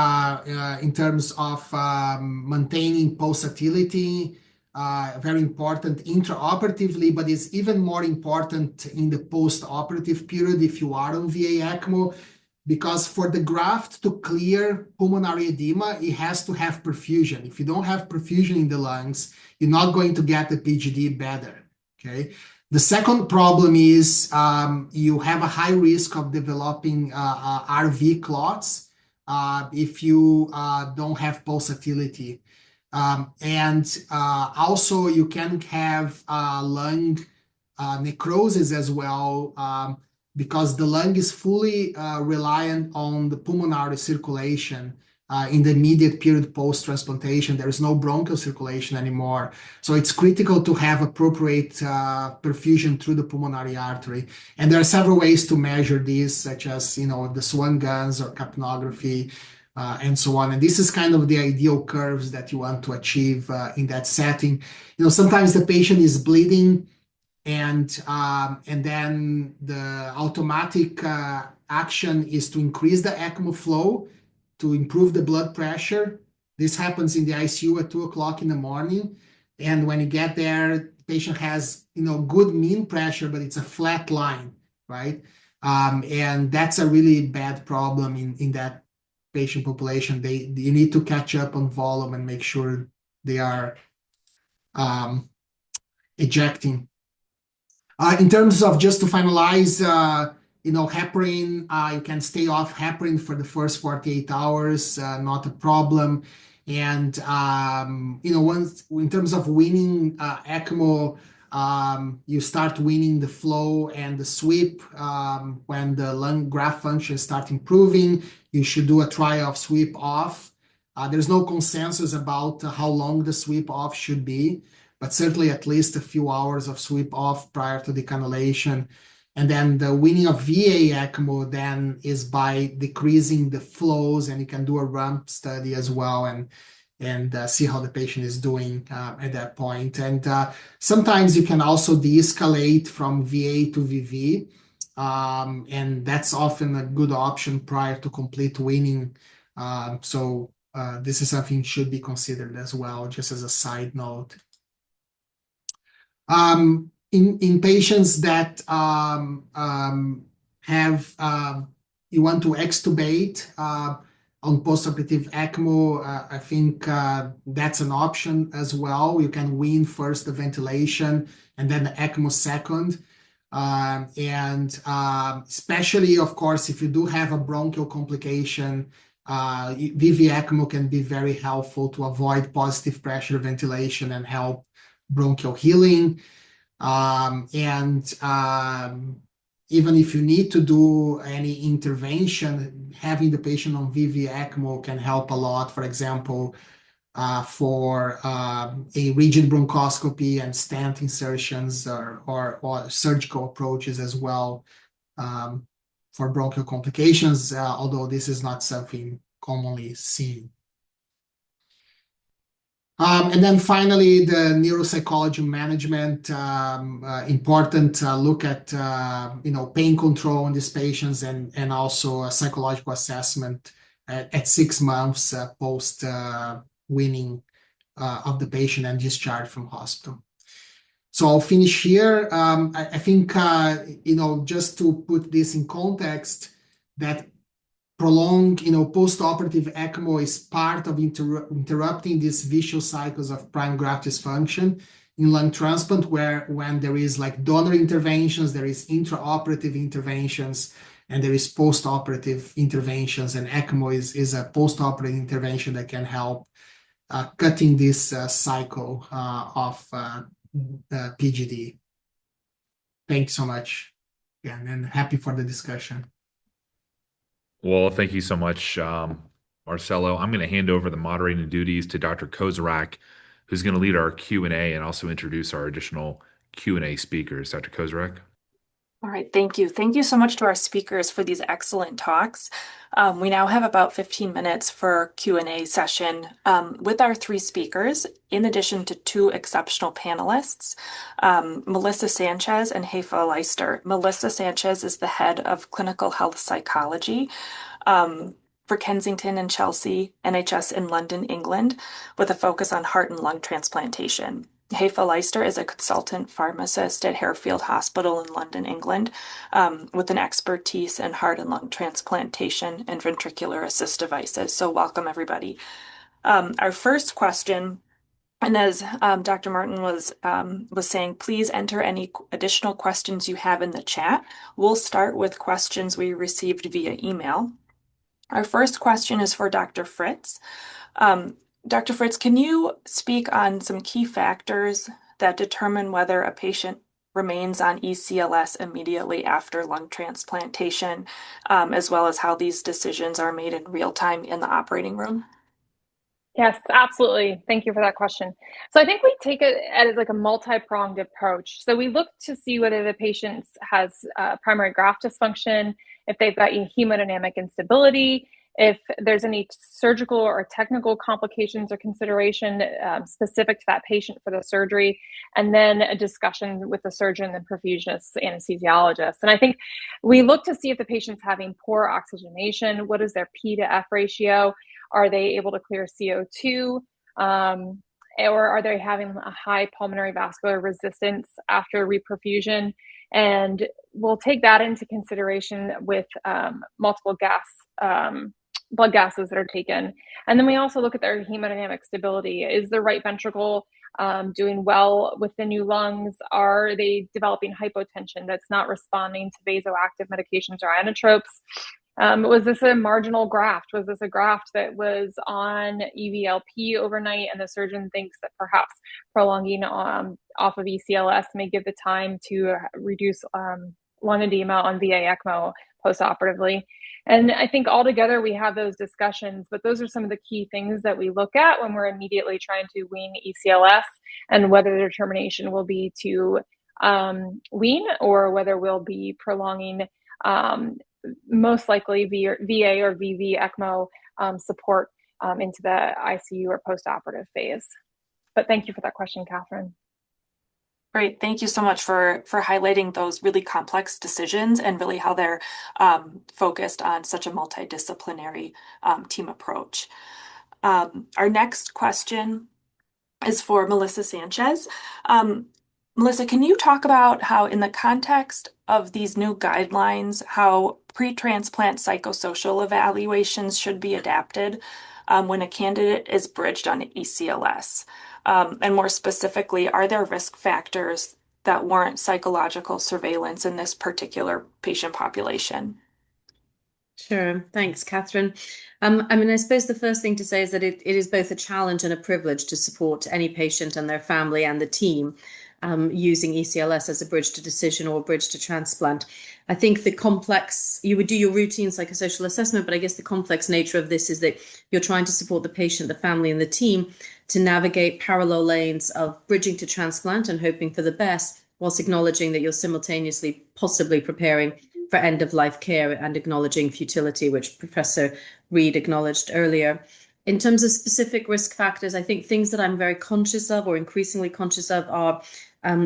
in terms of maintaining pulsatility, very important intraoperatively, but it's even more important in the postoperative period if you are on VA ECMO, because for the graft to clear pulmonary edema, it has to have perfusion. If you don't have perfusion in the lungs, you're not going to get the PGD better, okay? The second problem is you have a high risk of developing RV clots if you don't have pulsatility. And also you can have lung necrosis as well, because the lung is fully reliant on the pulmonary circulation. In the immediate period post-transplantation, there is no bronchial circulation anymore. So it's critical to have appropriate perfusion through the pulmonary artery. And there are several ways to measure this, such as, the Swan guns or capnography, and so on. And this is kind of the ideal curves that you want to achieve in that setting. Sometimes the patient is bleeding, and then the automatic action is to increase the ECMO flow to improve the blood pressure. This happens in the ICU at 2:00 in the morning. And when you get there, the patient has, good mean pressure, but it's a flat line, right? And that's a really bad problem in that patient population. You need to catch up on volume and make sure they are ejecting. In terms of, just to finalize, heparin, you can stay off heparin for the first 48 hours, not a problem. And, once, in terms of weaning ECMO, you start weaning the flow and the sweep. When the lung graft function starts improving, you should do a trial of sweep off. There's no consensus about how long the sweep off should be, but certainly at least a few hours of sweep off prior to the cannulation. And then the weaning of VA ECMO then is by decreasing the flows, and you can do a rump study as well. And and see how the patient is doing at that point. And sometimes you can also de-escalate from VA to VV, and that's often a good option prior to complete weaning. So this is something should be considered as well, just as a side note. In patients that have you want to extubate on postoperative ECMO, I think that's an option as well. You can wean first the ventilation and then the ECMO second. And especially, of course, if you do have a bronchial complication, VV ECMO can be very helpful to avoid positive pressure ventilation and help bronchial healing. Even if you need to do any intervention, having the patient on VV ECMO can help a lot. For example, for a rigid bronchoscopy and stent insertions or surgical approaches as well for bronchial complications, although this is not something commonly seen. And then finally, the neuropsychology management, important look at pain control in these patients and also a psychological assessment at 6 months post weaning of the patient and discharge from hospital. So I'll finish here. I think just to put this in context, that prolonged, postoperative ECMO is part of interrupting these vicious cycles of prime graft dysfunction in lung transplant, where when there is like donor interventions, there is intraoperative interventions, and there is postoperative interventions, and ECMO is a postoperative intervention that can help cutting this cycle of PGD. Thanks so much, and happy for the discussion. Well, thank you so much, Marcelo. I'm going to hand over the moderating duties to Dr. Kozarek, who's going to lead our Q&A and also introduce our additional Q&A speakers. Dr. Kozarek. All right, thank you. Thank you so much to our speakers for these excellent talks. We now have about 15 minutes for Q&A session with our 3 speakers, in addition to 2 exceptional panelists, Melissa Sanchez and Heifa Leister. Melissa Sanchez is the head of clinical health psychology for Kensington and Chelsea NHS in London, England, with a focus on heart and lung transplantation. Heifa Leister is a consultant pharmacist at Harefield Hospital in London, England, with an expertise in heart and lung transplantation and ventricular assist devices. So welcome, everybody. Our first question, and as Dr. Martin was saying, please enter any additional questions you have in the chat. We'll start with questions we received via email. Our first question is for Dr. Fritz. Dr. Fritz, can you speak on some key factors that determine whether a patient remains on ECLS immediately after lung transplantation, as well as how these decisions are made in real time in the operating room? Yes, absolutely. Thank you for that question. So I think we take it as like a multi-pronged approach. So we look to see whether the patient has primary graft dysfunction, if they've got hemodynamic instability, if there's any surgical or technical complications or consideration specific to that patient for the surgery, and then a discussion with the surgeon, the perfusionist, anesthesiologist. And I think we look to see if the patient's having poor oxygenation, what is their P to F ratio, are they able to clear CO2, or are they having a high pulmonary vascular resistance after reperfusion? And we'll take that into consideration with multiple blood gases that are taken. And then we also look at their hemodynamic stability. Is the right ventricle doing well with the new lungs? Are they developing hypotension that's not responding to vasoactive medications or inotropes? Was this a marginal graft? Was this a graft that was on EVLP overnight and the surgeon thinks that perhaps prolonging off of ECLS may give the time to reduce lung edema on VA ECMO postoperatively? And I think altogether we have those discussions, but those are some of the key things that we look at when we're immediately trying to wean ECLS, and whether the determination will be to wean or whether we'll be prolonging most likely VA or VV ECMO support into the ICU or postoperative phase. But thank you for that question, Catherine. Great. Thank you so much for highlighting those really complex decisions and really how they're focused on such a multidisciplinary team approach. Our next question is for Melissa Sanchez. Melissa, can you talk about how, in the context of these new guidelines, how pre-transplant psychosocial evaluations should be adapted when a candidate is bridged on ECLS? And more specifically, are there risk factors that warrant psychological surveillance in this particular patient population? Sure. Thanks, Catherine. I suppose the first thing to say is that it is both a challenge and a privilege to support any patient and their family and the team using ECLS as a bridge to decision or a bridge to transplant. I think you would do your routine psychosocial assessment, but I guess the complex nature of this is that you're trying to support the patient, the family, and the team to navigate parallel lanes of bridging to transplant and hoping for the best, whilst acknowledging that you're simultaneously possibly preparing for end-of-life care and acknowledging futility, which Professor Reed acknowledged earlier. In terms of specific risk factors, I think things that I'm very conscious of or increasingly conscious of are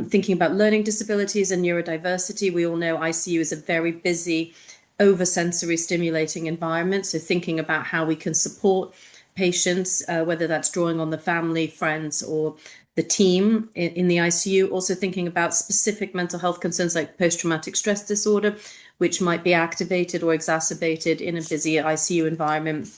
thinking about learning disabilities and neurodiversity. We all know ICU is a very busy, over-sensory stimulating environment. So thinking about how we can support patients, whether that's drawing on the family, friends, or the team in the ICU. Also thinking about specific mental health concerns like post-traumatic stress disorder, which might be activated or exacerbated in a busy ICU environment,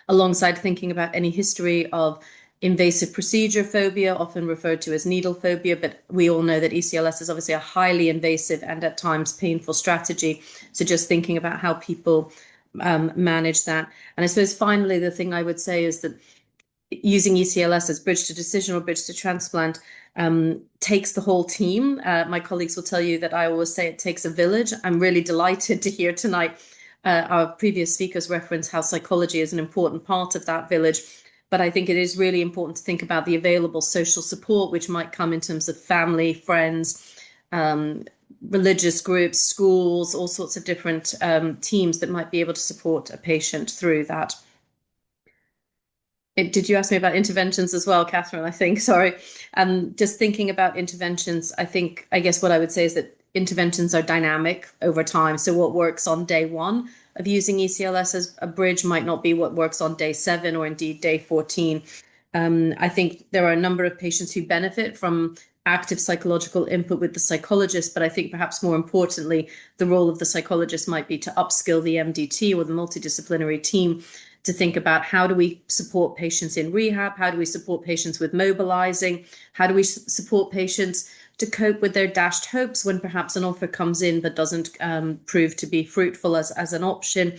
alongside thinking about any history of invasive procedure phobia, often referred to as needle phobia, but we all know that ECLS is obviously a highly invasive and at times painful strategy. So just thinking about how people manage that. And I suppose finally, the thing I would say is that using ECLS as bridge to decision or bridge to transplant takes the whole team. My colleagues will tell you that I always say it takes a village. I'm really delighted to hear tonight our previous speakers reference how psychology is an important part of that village. But I think it is really important to think about the available social support, which might come in terms of family, friends, religious groups, schools, all sorts of different teams that might be able to support a patient through that. Did you ask me about interventions as well, Catherine? I think, sorry. Just thinking about interventions, I guess what I would say is that interventions are dynamic over time. So what works on day one of using ECLS as a bridge might not be what works on day 7 or indeed day 14. I think there are a number of patients who benefit from active psychological input with the psychologist, but I think perhaps more importantly, the role of the psychologist might be to upskill the MDT or the multidisciplinary team to think about how do we support patients in rehab, how do we support patients with mobilizing, how do we support patients to cope with their dashed hopes when perhaps an offer comes in but doesn't prove to be fruitful as an option,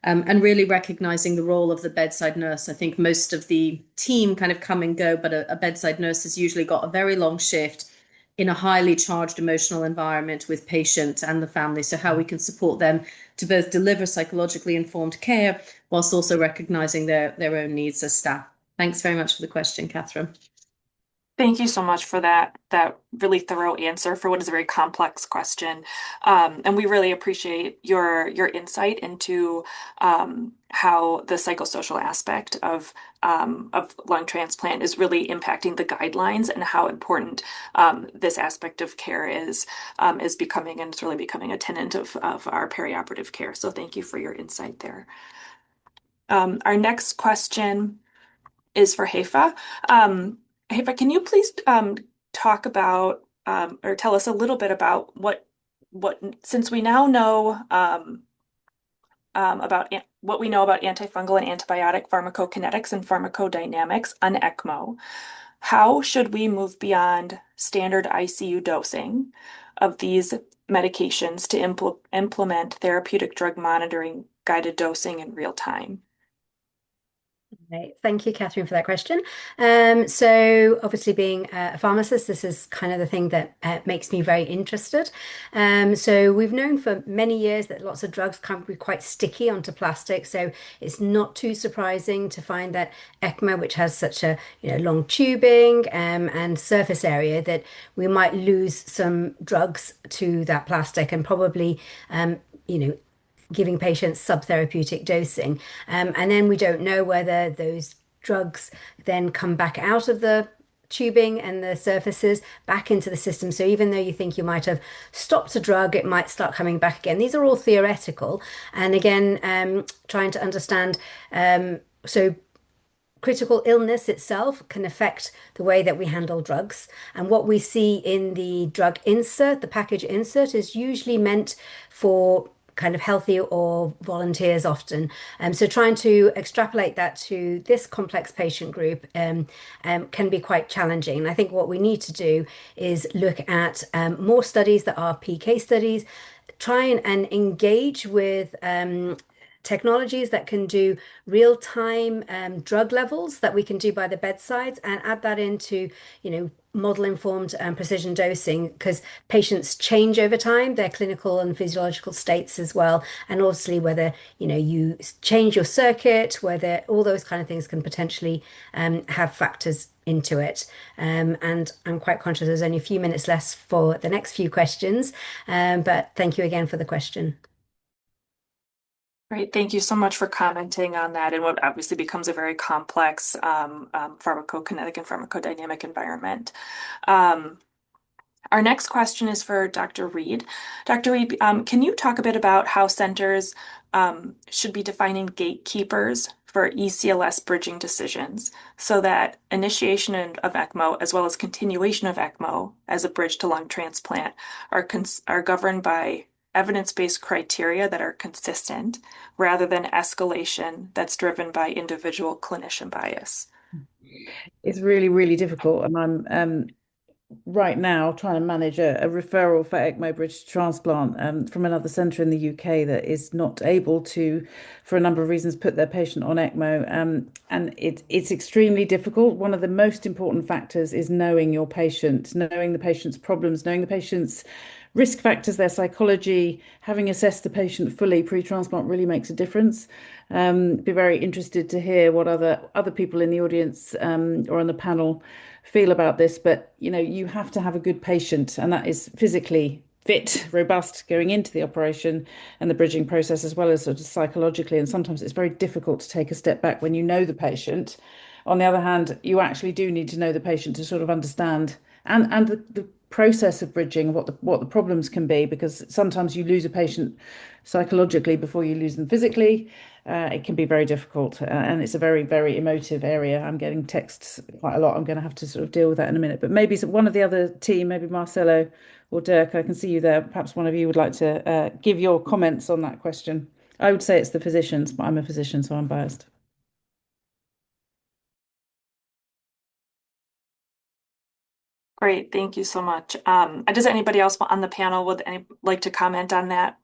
and really recognizing the role of the bedside nurse. I think most of the team kind of come and go, but a bedside nurse has usually got a very long shift in a highly charged emotional environment with patient and the family. So how we can support them to both deliver psychologically informed care whilst also recognizing their own needs as staff. Thanks very much for the question, Catherine. Thank you so much for that really thorough answer for what is a very complex question. And we really appreciate your insight into how the psychosocial aspect of lung transplant is really impacting the guidelines and how important this aspect of care is becoming, and it's really becoming a tenet of our perioperative care. So thank you for your insight there. Our next question is for Hefa. Hefa, can you please talk about or tell us a little bit about what since we now know about what we know about antifungal and antibiotic pharmacokinetics and pharmacodynamics on ECMO, how should we move beyond standard ICU dosing of these medications to implement therapeutic drug monitoring guided dosing in real time? Right. Thank you, Catherine, for that question. So obviously being a pharmacist, this is kind of the thing that makes me very interested. So we've known for many years that lots of drugs can be quite sticky onto plastic. So it's not too surprising to find that ECMO, which has such a long tubing and surface area, that we might lose some drugs to that plastic and probably giving patients subtherapeutic dosing. And then we don't know whether those drugs then come back out of the tubing and the surfaces back into the system. So even though you think you might have stopped a drug, it might start coming back again. These are all theoretical. And again, trying to understand, so critical illness itself can affect the way that we handle drugs. And what we see in the drug insert, the package insert, is usually meant for kind of healthy or volunteers often. So trying to extrapolate that to this complex patient group can be quite challenging. And I think what we need to do is look at more studies that are PK studies, try and engage with technologies that can do real-time drug levels that we can do by the bedsides, and add that into, model-informed precision dosing, because patients change over time, their clinical and physiological states as well, and obviously whether you change your circuit, whether all those kind of things can potentially have factors into it. And I'm quite conscious there's only a few minutes left for the next few questions, but thank you again for the question. Great. Thank you so much for commenting on that and what obviously becomes a very complex pharmacokinetic and pharmacodynamic environment. Our next question is for Dr. Reed. Dr. Reed, can you talk a bit about how centers should be defining gatekeepers for ECLS bridging decisions so that initiation of ECMO as well as continuation of ECMO as a bridge to lung transplant are governed by evidence-based criteria that are consistent rather than escalation that's driven by individual clinician bias? It's really, really difficult. And I'm right now trying to manage a referral for ECMO bridge transplant from another centre in the UK that is not able to, for a number of reasons, put their patient on ECMO. And it's extremely difficult. One of the most important factors is knowing your patient, knowing the patient's problems, knowing the patient's risk factors, their psychology. Having assessed the patient fully pre-transplant really makes a difference. Be very interested to hear what other people in the audience or on the panel feel about this. But you have to have a good patient, and that is physically fit, robust going into the operation and the bridging process, as well as sort of psychologically. And sometimes it's very difficult to take a step back when you know the patient. On the other hand, you actually do need to know the patient to sort of understand and the process of bridging, what the problems can be, because sometimes you lose a patient psychologically before you lose them physically. It can be very difficult, and it's a very, very emotive area. I'm getting texts quite a lot. I'm going to have to sort of deal with that in a minute. But maybe one of the other team, maybe Marcelo or Dirk, I can see you there. Perhaps one of you would like to give your comments on that question. I would say it's the physicians, but I'm a physician, so I'm biased. Great, thank you so much. Does anybody else on the panel like to comment on that?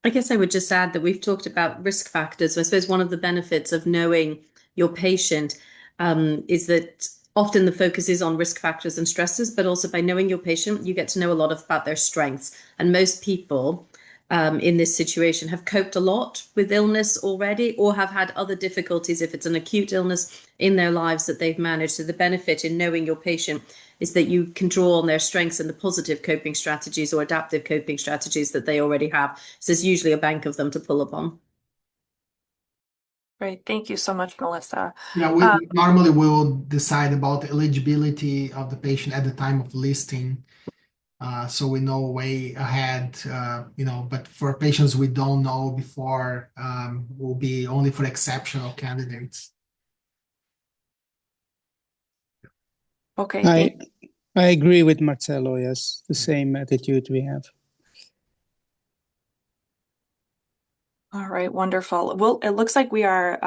I guess I would just add that we've talked about risk factors. So I suppose one of the benefits of knowing your patient is that often the focus is on risk factors and stresses, but also by knowing your patient, you get to know a lot about their strengths. And most people in this situation have coped a lot with illness already, or have had other difficulties if it's an acute illness in their lives that they've managed. So the benefit in knowing your patient is that you can draw on their strengths and the positive coping strategies or adaptive coping strategies that they already have. So there's usually a bank of them to pull upon. Great, thank you so much, Melissa. Yeah, normally we will decide about the eligibility of the patient at the time of listing. So we know way ahead, but for patients we don't know before, will be only for exceptional candidates. Okay, I agree with Marcelo, yes, the same attitude we have. All right, wonderful. Well, it looks like we are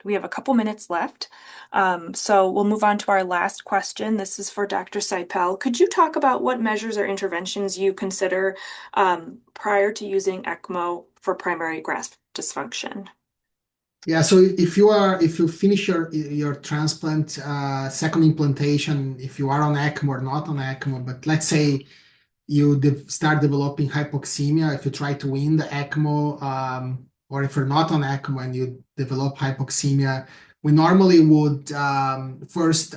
we have a couple minutes left. So we'll move on to our last question. This is for Dr. Seipel. Could you talk about what measures or interventions you consider prior to using ECMO for primary graft dysfunction? Yeah, so if you finish your transplant, second implantation, if you are on ECMO or not on ECMO, but let's say you start developing hypoxemia, if you try to win the ECMO, or if you're not on ECMO and you develop hypoxemia, we normally would first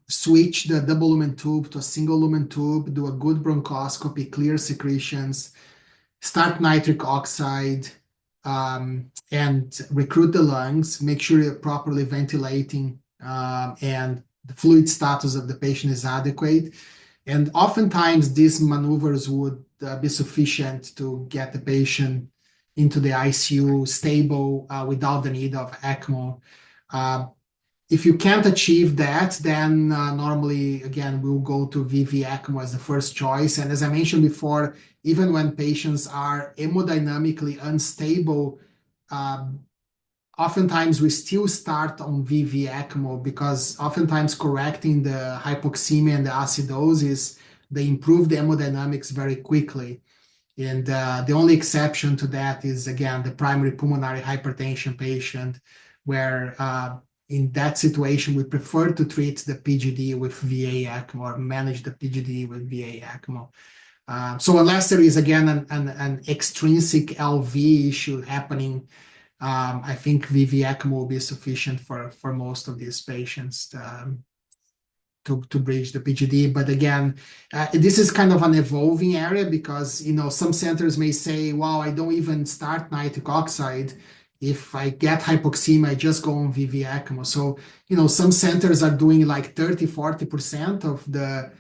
switch the double lumen tube to a single lumen tube, do a good bronchoscopy, clear secretions, start nitric oxide, and recruit the lungs, make sure you're properly ventilating, and the fluid status of the patient is adequate. And oftentimes these maneuvers would be sufficient to get the patient into the ICU stable without the need of ECMO. If you can't achieve that, then normally, again, we'll go to VV ECMO as the first choice. And as I mentioned before, even when patients are hemodynamically unstable, oftentimes we still start on VV ECMO because oftentimes correcting the hypoxemia and the acidosis, they improve the hemodynamics very quickly. And the only exception to that is, again, the primary pulmonary hypertension patient, where in that situation, we prefer to treat the PGD with VA ECMO or manage the PGD with VA ECMO. So unless there is, again, an extrinsic LV issue happening, I think VV ECMO will be sufficient for most of these patients to bridge the PGD. But again, this is kind of an evolving area because, some centers may say, wow, I don't even start nitric oxide. If I get hypoxemia, I just go on VV ECMO. So, some centers are doing like 30-40% of the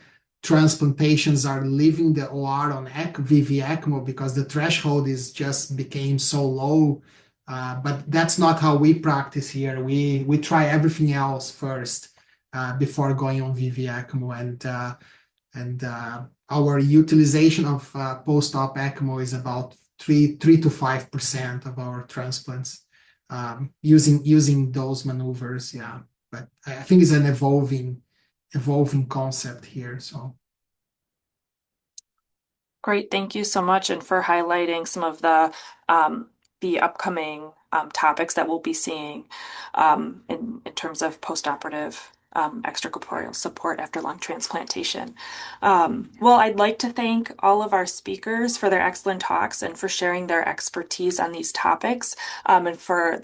transplantations are leaving the OR on VV ECMO because the threshold is just became so low. But that's not how we practice here. We try everything else first before going on VV ECMO. And our utilization of post-op ECMO is about 3 to 5% of our transplants using those maneuvers. Yeah, but I think it's an evolving concept here. So Great, thank you so much, and for highlighting some of the upcoming topics that we'll be seeing in terms of postoperative extracorporeal support after lung transplantation. Well, I'd like to thank all of our speakers for their excellent talks and for sharing their expertise on these topics, and for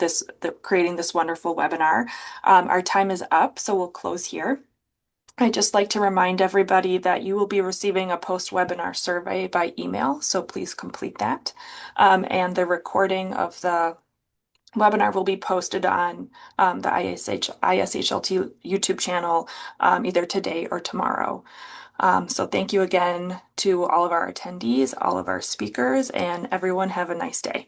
creating this wonderful webinar. Our time is up, so we'll close here. I'd just like to remind everybody that you will be receiving a post-webinar survey by email, so please complete that. And the recording of the webinar will be posted on the ISHLT YouTube channel either today or tomorrow. So thank you again to all of our attendees, all of our speakers, and everyone have a nice day.